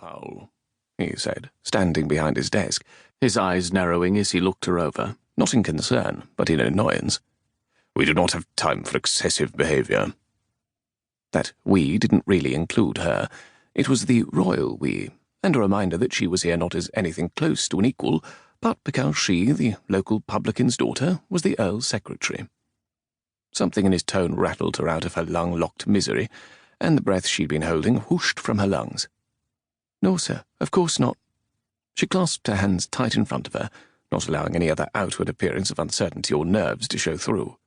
Prim-and-Proper, he said, standing behind his desk, his eyes narrowing as he looked her over, not in concern, but in annoyance. We do not have time for excessive behaviour. That we didn't really include her. It was the royal we, and a reminder that she was here not as anything close to an equal, but because she, the local publican's daughter, was the Earl's secretary. Something in his tone rattled her out of her lung-locked misery, and the breath she'd been holding whooshed from her lungs. No, sir, of course not. She clasped her hands tight in front of her, not allowing any other outward appearance of uncertainty or nerves to show through.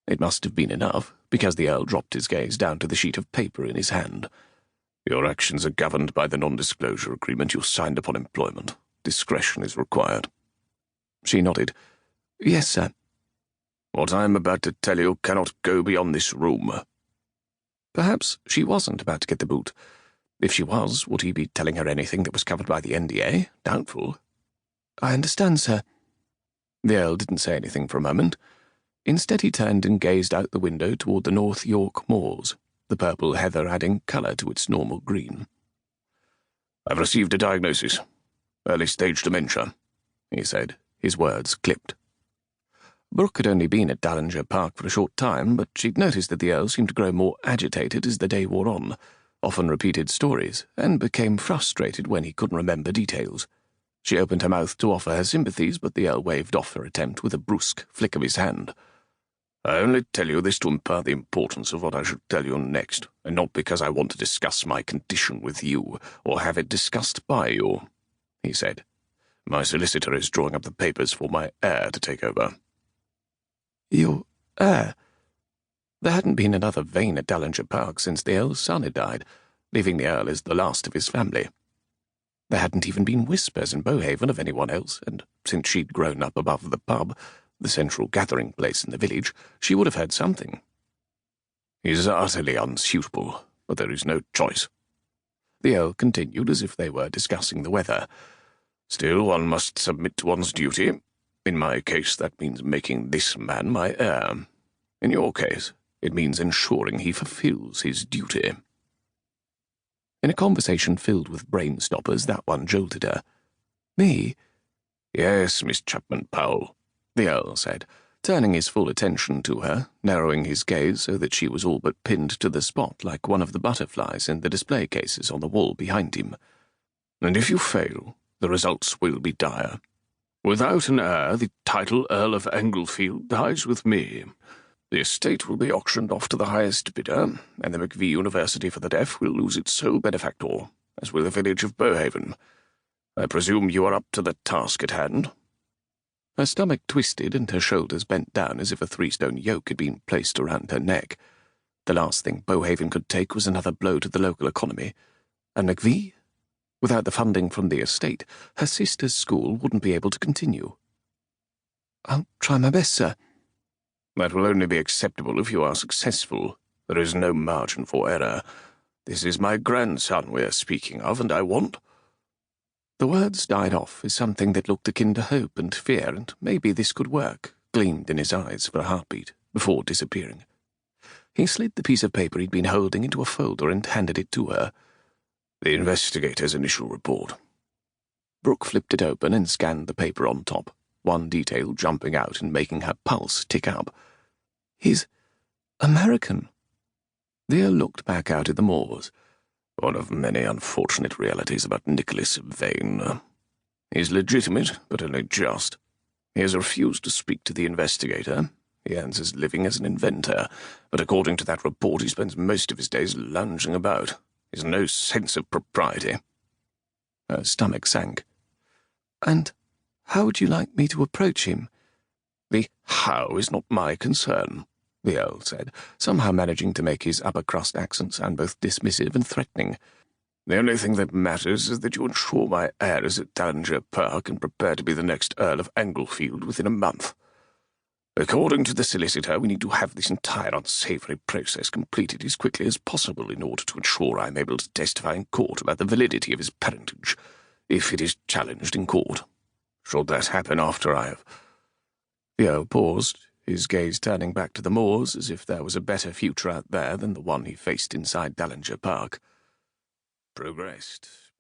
It must have been enough, because the Earl dropped his gaze down to the sheet of paper in his hand. Your actions are governed by the non-disclosure agreement you signed upon employment. Discretion is required. She nodded. Yes, sir. What I am about to tell you cannot go beyond this room. Perhaps she wasn't about to get the boot. If she was, would he be telling her anything that was covered by the NDA? Doubtful. I understand, sir. The Earl didn't say anything for a moment. Instead he turned and gazed out the window toward the North York moors, the purple heather adding colour to its normal green. I've received a diagnosis. Early-stage dementia, he said, his words clipped. Brooke had only been at Dallinger Park for a short time, but she'd noticed that the Earl seemed to grow more agitated as the day wore on, often repeated stories, and became frustrated when he couldn't remember details. She opened her mouth to offer her sympathies, but the Earl waved off her attempt with a brusque flick of his hand. I only tell you this to impart the importance of what I should tell you next, and not because I want to discuss my condition with you, or have it discussed by you, he said. My solicitor is drawing up the papers for my heir to take over. Your heir? There hadn't been another Vane at Dallinger Park since the Earl's son had died, leaving the Earl as the last of his family. There hadn't even been whispers in Beauhaven of anyone else, and since she'd grown up above the pub, the central gathering place in the village, she would have heard something. He's utterly unsuitable, but there is no choice. The Earl continued as if they were discussing the weather. Still, one must submit to one's duty. In my case, that means making this man my heir. In your case, it means ensuring he fulfills his duty. In a conversation filled with brain-stoppers, that one jolted her. Me? Yes, Miss Chapman-Powell, the Earl said, turning his full attention to her, narrowing his gaze so that she was all but pinned to the spot like one of the butterflies in the display cases on the wall behind him. And if you fail, the results will be dire. Without an heir, the title Earl of Englefield dies with me. The estate will be auctioned off to the highest bidder, and the McVie University for the Deaf will lose its sole benefactor, as will the village of Beauhaven. I presume you are up to the task at hand. Her stomach twisted and her shoulders bent down as if a 3-stone yoke had been placed around her neck. The last thing Beauhaven could take was another blow to the local economy. And McVie? Without the funding from the estate, her sister's school wouldn't be able to continue. I'll try my best, sir. That will only be acceptable if you are successful. There is no margin for error. This is my grandson we are speaking of, and I want— The words died off as something that looked akin to hope and fear, and maybe this could work, gleamed in his eyes for a heartbeat, before disappearing. He slid the piece of paper he'd been holding into a folder and handed it to her. The investigator's initial report. Brooke flipped it open and scanned the paper on top, one detail jumping out and making her pulse tick up. He's American. The Earl looked back out at the moors. One of many unfortunate realities about Nicholas Vane. He's legitimate, but only just. He has refused to speak to the investigator. He earns his living as an inventor, but according to that report he spends most of his days lounging about. He has no sense of propriety. Her stomach sank. And how would you like me to approach him? The how is not my concern, the Earl said, somehow managing to make his upper-crust accent sound both dismissive and threatening. The only thing that matters is that you ensure my heir is at Dallinger Park and prepare to be the next Earl of Englefield within a month. According to the solicitor, we need to have this entire unsavoury process completed as quickly as possible in order to ensure I am able to testify in court about the validity of his parentage, if it is challenged in court. Should that happen after I have— The Earl paused, his gaze turning back to the moors as if there was a better future out there than the one he faced inside Dallinger Park. Progressed.